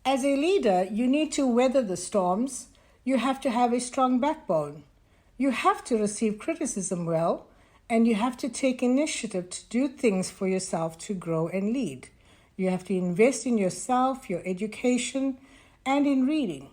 As a leader, you need to weather the storms. You have to have a strong backbone. You have to receive criticism well, and you have to take initiative to do things for yourself to grow and lead. You have to invest in yourself, your education, and in reading.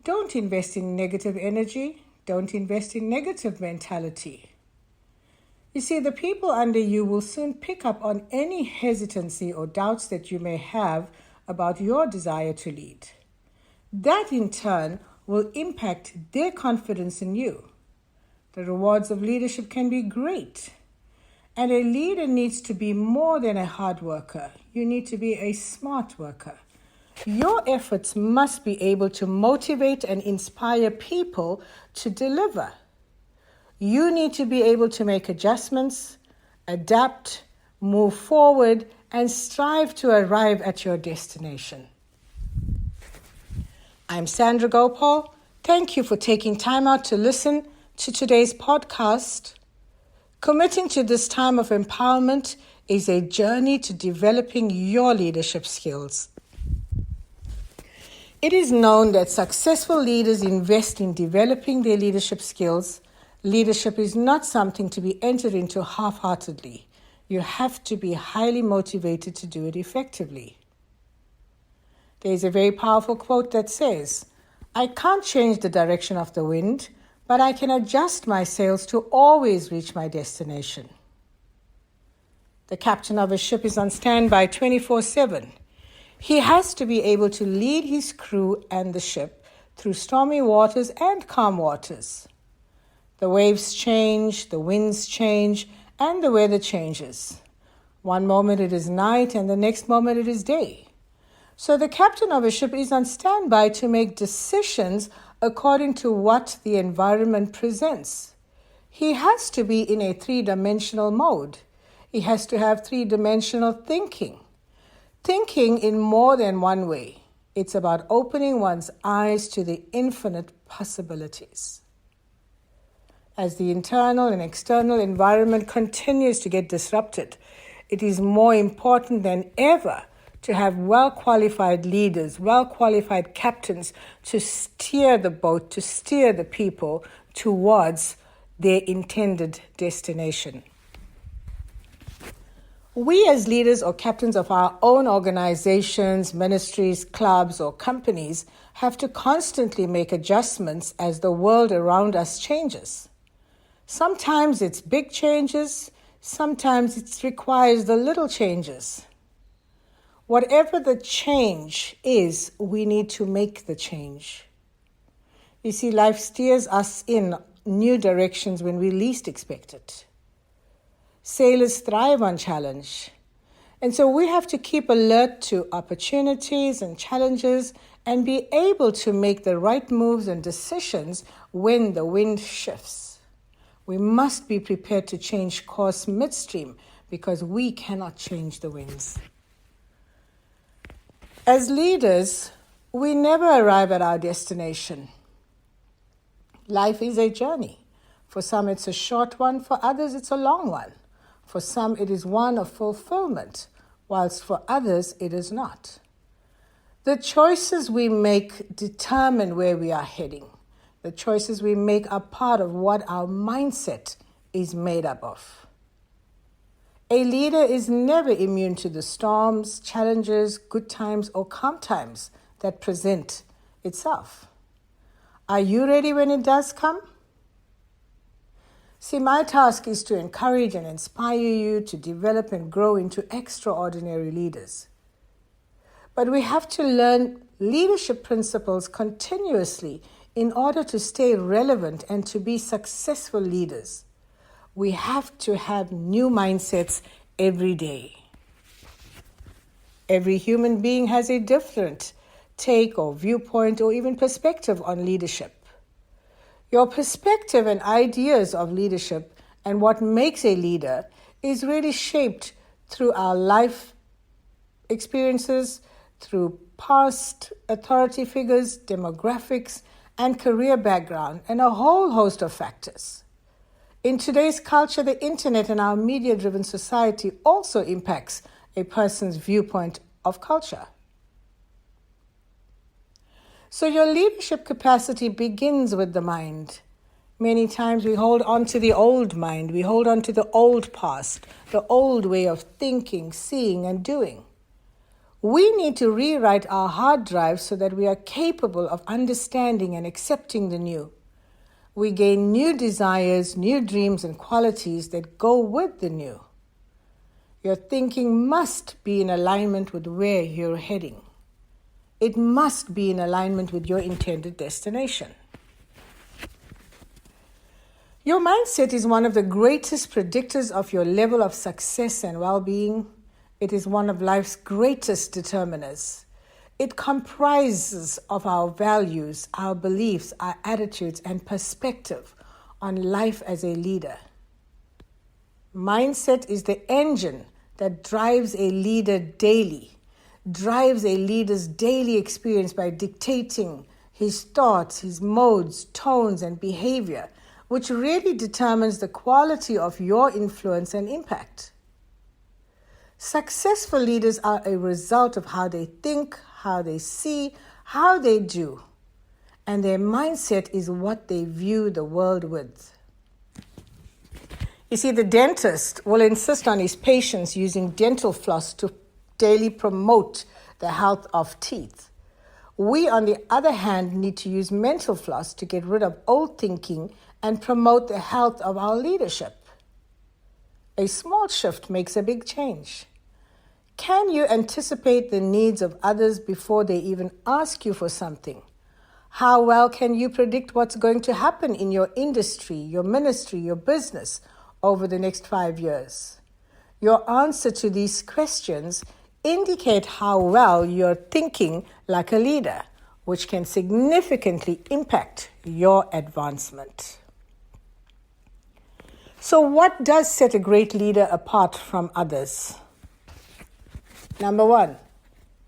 Don't invest in negative energy. Don't invest in negative mentality. You see, the people under you will soon pick up on any hesitancy or doubts that you may have about your desire to lead. That in turn will impact their confidence in you. The rewards of leadership can be great. And a leader needs to be more than a hard worker. You need to be a smart worker. Your efforts must be able to motivate and inspire people to deliver. You need to be able to make adjustments, adapt, move forward, and strive to arrive at your destination. I'm Sandra Gopal. Thank you for taking time out to listen to today's podcast. Committing to this time of empowerment is a journey to developing your leadership skills. It is known that successful leaders invest in developing their leadership skills. Leadership is not something to be entered into half-heartedly. You have to be highly motivated to do it effectively. There is a very powerful quote that says, "I can't change the direction of the wind, but I can adjust my sails to always reach my destination." The captain of a ship is on standby 24/7. He has to be able to lead his crew and the ship through stormy waters and calm waters. The waves change, the winds change, and the weather changes. One moment it is night and the next moment it is day. So the captain of a ship is on standby to make decisions according to what the environment presents. He has to be in a three-dimensional mode. He has to have three-dimensional thinking. Thinking in more than one way. It's about opening one's eyes to the infinite possibilities. As the internal and external environment continues to get disrupted, it is more important than ever to have well-qualified leaders, well-qualified captains to steer the boat, to steer the people towards their intended destination. We as leaders or captains of our own organizations, ministries, clubs, or companies have to constantly make adjustments as the world around us changes. Sometimes it's big changes, sometimes it requires the little changes. Whatever the change is, we need to make the change. You see, life steers us in new directions when we least expect it. Sailors thrive on challenge. And so we have to keep alert to opportunities and challenges and be able to make the right moves and decisions when the wind shifts. We must be prepared to change course midstream because we cannot change the winds. As leaders, we never arrive at our destination. Life is a journey. For some, it's a short one. For others, it's a long one. For some, it is one of fulfillment, whilst for others, it is not. The choices we make determine where we are heading. The choices we make are part of what our mindset is made up of. A leader is never immune to the storms, challenges, good times, or calm times that present itself. Are you ready when it does come? See, my task is to encourage and inspire you to develop and grow into extraordinary leaders. But we have to learn leadership principles continuously in order to stay relevant and to be successful leaders. We have to have new mindsets every day. Every human being has a different take or viewpoint or even perspective on leadership. Your perspective and ideas of leadership and what makes a leader is really shaped through our life experiences, through past authority figures, demographics, and career background, and a whole host of factors. In today's culture, the internet and our media-driven society also impacts a person's viewpoint of culture. So your leadership capacity begins with the mind. Many times we hold on to the old mind, we hold on to the old past, the old way of thinking, seeing, and doing. We need to rewrite our hard drives so that we are capable of understanding and accepting the new. We gain new desires, new dreams, and qualities that go with the new. Your thinking must be in alignment with where you're heading. It must be in alignment with your intended destination. Your mindset is one of the greatest predictors of your level of success and well-being. It is one of life's greatest determiners. It comprises of our values, our beliefs, our attitudes, and perspective on life as a leader. Mindset is the engine that drives a leader daily, drives a leader's daily experience by dictating his thoughts, his modes, tones, and behavior, which really determines the quality of your influence and impact. Successful leaders are a result of how they think, how they see, how they do, and their mindset is what they view the world with. You see, the dentist will insist on his patients using dental floss to daily promote the health of teeth. We, on the other hand, need to use mental floss to get rid of old thinking and promote the health of our leadership. A small shift makes a big change. Can you anticipate the needs of others before they even ask you for something? How well can you predict what's going to happen in your industry, your ministry, your business over the next 5 years? Your answer to these questions indicate how well you're thinking like a leader, which can significantly impact your advancement. So what does set a great leader apart from others? Number one,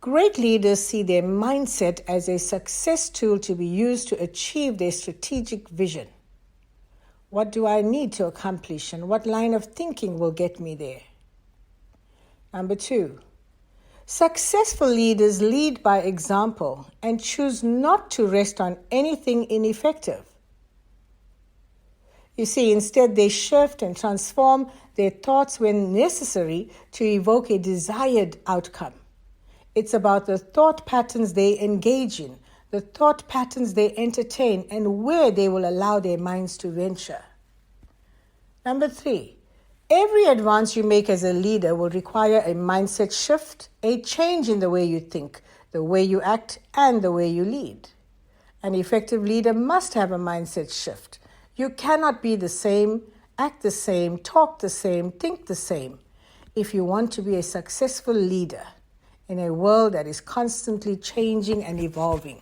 great leaders see their mindset as a success tool to be used to achieve their strategic vision. What do I need to accomplish, and what line of thinking will get me there? Number two, successful leaders lead by example and choose not to rest on anything ineffective. You see, instead they shift and transform their thoughts when necessary to evoke a desired outcome. It's about the thought patterns they engage in, the thought patterns they entertain, and where they will allow their minds to venture. Number three, every advance you make as a leader will require a mindset shift, a change in the way you think, the way you act, and the way you lead. An effective leader must have a mindset shift. You cannot be the same, act the same, talk the same, think the same if you want to be a successful leader in a world that is constantly changing and evolving.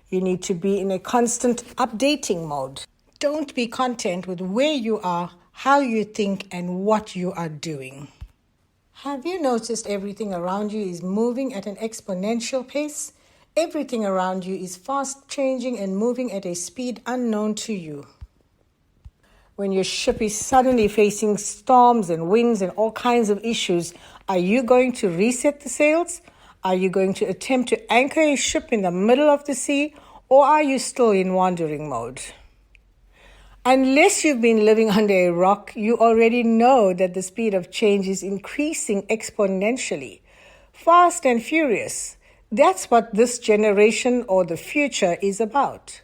You need to be in a constant updating mode. Don't be content with where you are, how you think, and what you are doing. Have you noticed everything around you is moving at an exponential pace? Everything around you is fast changing and moving at a speed unknown to you. When your ship is suddenly facing storms and winds and all kinds of issues, are you going to reset the sails? Are you going to attempt to anchor a ship in the middle of the sea, or are you still in wandering mode? Unless you've been living under a rock, you already know that the speed of change is increasing exponentially, fast and furious. That's what this generation or the future is about.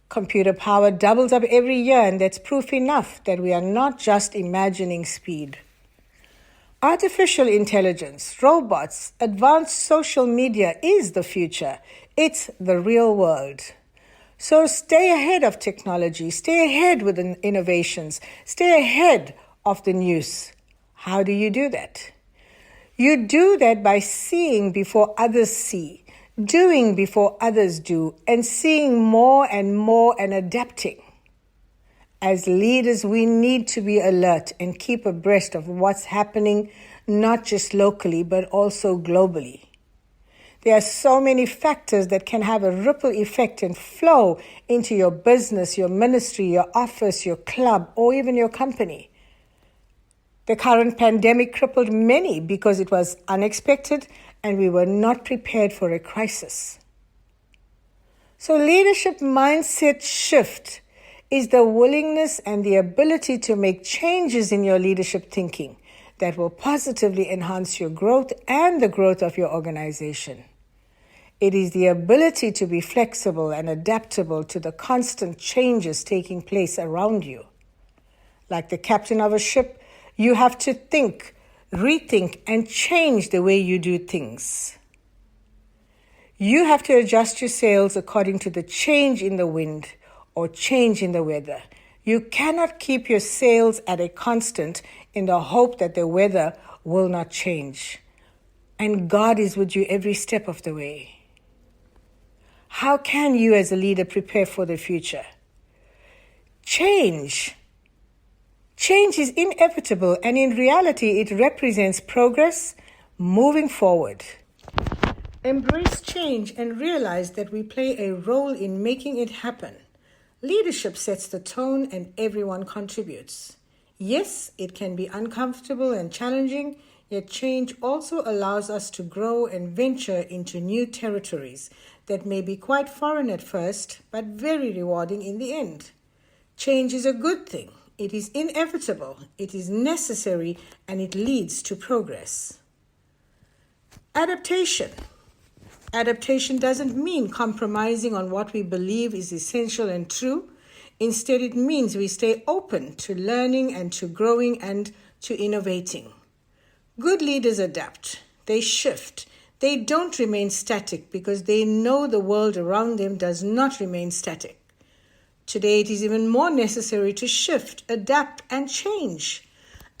Computer power doubles up every year, and that's proof enough that we are not just imagining speed. Artificial intelligence, robots, advanced social media is the future. It's the real world. So stay ahead of technology, stay ahead with the innovations, stay ahead of the news. How do you do that? You do that by seeing before others see, doing before others do, and seeing more and adapting. As leaders, we need to be alert and keep abreast of what's happening, not just locally, but also globally. There are so many factors that can have a ripple effect and flow into your business, your ministry, your office, your club, or even your company. The current pandemic crippled many because it was unexpected and we were not prepared for a crisis. So leadership mindset shift is the willingness and the ability to make changes in your leadership thinking that will positively enhance your growth and the growth of your organization. It is the ability to be flexible and adaptable to the constant changes taking place around you. Like the captain of a ship, you have to think, rethink, and change the way you do things. You have to adjust your sails according to the change in the wind or change in the weather. You cannot keep your sails at a constant in the hope that the weather will not change. And God is with you every step of the way. How can you as a leader prepare for the future? Change. Change is inevitable, and in reality, it represents progress moving forward. Embrace change and realize that we play a role in making it happen. Leadership sets the tone and everyone contributes. Yes, it can be uncomfortable and challenging, yet change also allows us to grow and venture into new territories that may be quite foreign at first, but very rewarding in the end. Change is a good thing. It is inevitable, it is necessary, and it leads to progress. Adaptation. Adaptation doesn't mean compromising on what we believe is essential and true. Instead, it means we stay open to learning and to growing and to innovating. Good leaders adapt. They shift. They don't remain static because they know the world around them does not remain static. Today, it is even more necessary to shift, adapt, and change.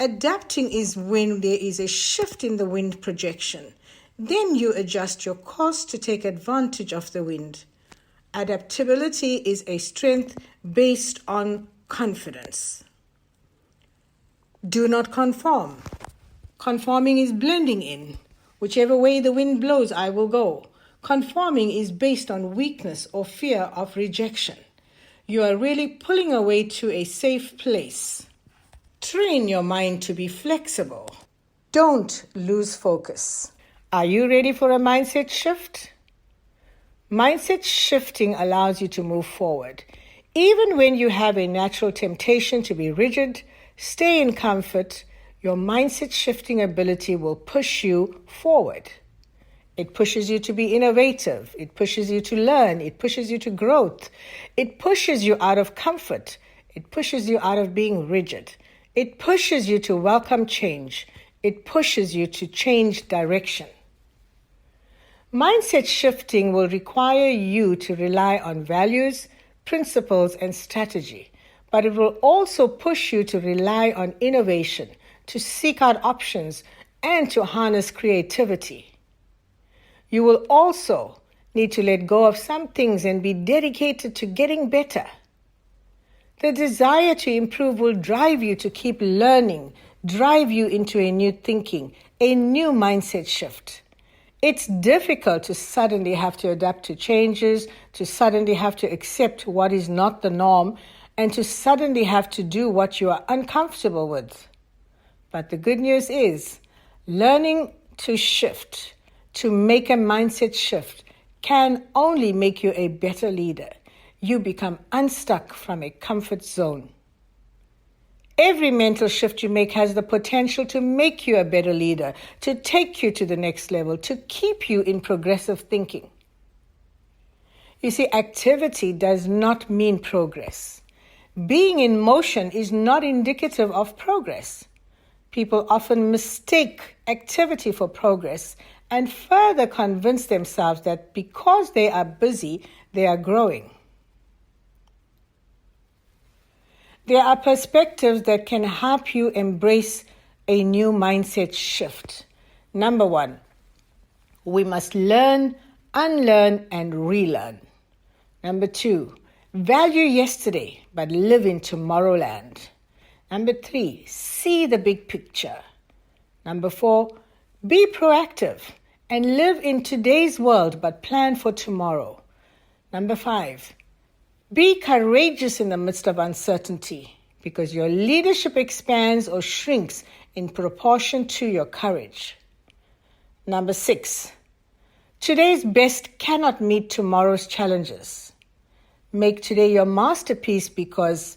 Adapting is when there is a shift in the wind projection. Then you adjust your course to take advantage of the wind. Adaptability is a strength based on confidence. Do not conform. Conforming is blending in. Whichever way the wind blows, I will go. Conforming is based on weakness or fear of rejection. You are really pulling away to a safe place. Train your mind to be flexible. Don't lose focus. Are you ready for a mindset shift? Mindset shifting allows you to move forward. Even when you have a natural temptation to be rigid, stay in comfort, your mindset shifting ability will push you forward. It pushes you to be innovative. It pushes you to learn. It pushes you to growth. It pushes you out of comfort. It pushes you out of being rigid. It pushes you to welcome change. It pushes you to change direction. Mindset shifting will require you to rely on values, principles, and strategy, but it will also push you to rely on innovation, to seek out options, and to harness creativity. You will also need to let go of some things and be dedicated to getting better. The desire to improve will drive you to keep learning, drive you into a new thinking, a new mindset shift. It's difficult to suddenly have to adapt to changes, to suddenly have to accept what is not the norm, and to suddenly have to do what you are uncomfortable with. But the good news is, learning to shift, to make a mindset shift, can only make you a better leader. You become unstuck from a comfort zone. Every mental shift you make has the potential to make you a better leader, to take you to the next level, to keep you in progressive thinking. You see, activity does not mean progress. Being in motion is not indicative of progress. People often mistake activity for progress and further convince themselves that because they are busy, they are growing. There are perspectives that can help you embrace a new mindset shift. Number one, we must learn, unlearn, and relearn. Number two, value yesterday, but live in tomorrowland. Number three, see the big picture. Number four, be proactive and live in today's world, but plan for tomorrow. Number five, be courageous in the midst of uncertainty, because your leadership expands or shrinks in proportion to your courage. Number six, today's best cannot meet tomorrow's challenges. Make today your masterpiece, because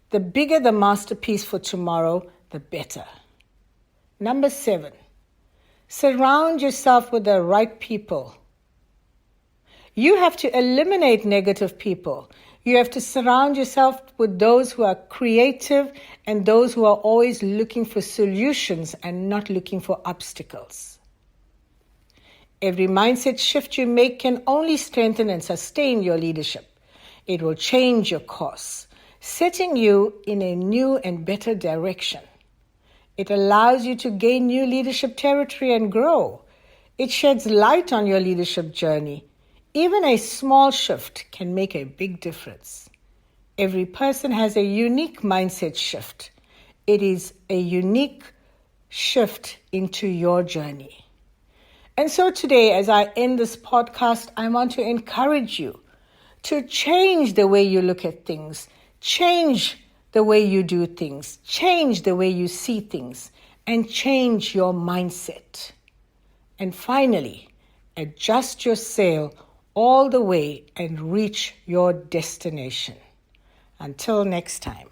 the bigger the masterpiece for tomorrow, the better. Number 7, surround yourself with the right people. You have to eliminate negative people. You have to surround yourself with those who are creative and those who are always looking for solutions and not looking for obstacles. Every mindset shift you make can only strengthen and sustain your leadership. It will change your course, setting you in a new and better direction. It allows you to gain new leadership territory and grow. It sheds light on your leadership journey. Even a small shift can make a big difference. Every person has a unique mindset shift. It is a unique shift into your journey. And so today, as I end this podcast, I want to encourage you to change the way you look at things, change the way you do things, change the way you see things, and change your mindset. And finally, adjust your sail all the way and reach your destination. Until next time.